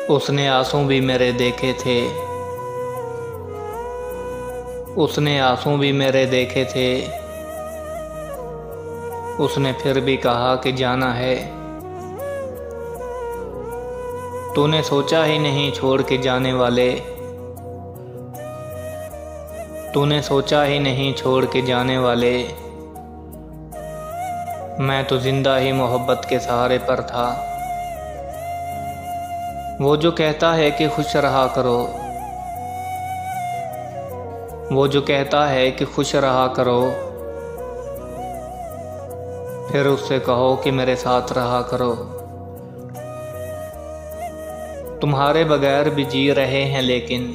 उसने आंसू भी मेरे देखे थे, उसने आंसू भी मेरे देखे थे। उसने फिर भी कहा कि जाना है। तूने सोचा ही नहीं छोड़ के जाने वाले, तूने सोचा ही नहीं छोड़ के जाने वाले। मैं तो जिंदा ही मोहब्बत के सहारे पर था। वो जो कहता है कि खुश रहा करो, वो जो कहता है कि खुश रहा करो, फिर उससे कहो कि मेरे साथ रहा करो। तुम्हारे बगैर भी जी रहे हैं लेकिन,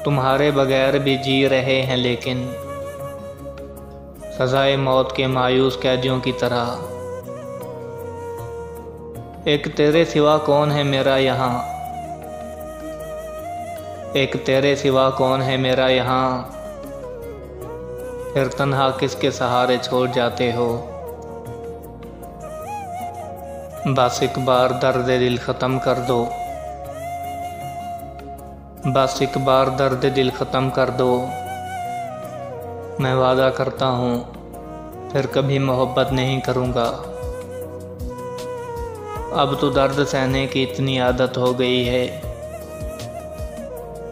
तुम्हारे बगैर भी जी रहे हैं लेकिन, सजाए मौत के मायूस कैदियों की तरह। एक तेरे सिवा कौन है मेरा यहाँ, एक तेरे सिवा कौन है मेरा यहाँ, फिर तन्हा किसके सहारे छोड़ जाते हो। बस एक बार दर्द दिल ख़त्म कर दो, बस एक बार दर्द दिल ख़त्म कर दो। मैं वादा करता हूँ फिर कभी मोहब्बत नहीं करूँगा। अब तो दर्द सहने की इतनी आदत हो गई है,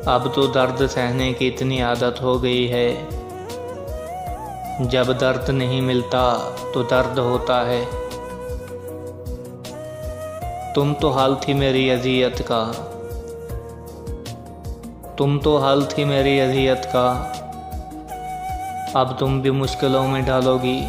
अब तो दर्द सहने की इतनी आदत हो गई है। जब दर्द नहीं मिलता तो दर्द होता है। तुम तो हाल थी मेरी अज़ियत का, तुम तो हाल थी मेरी अज़ियत का। अब तुम भी मुश्किलों में डालोगी।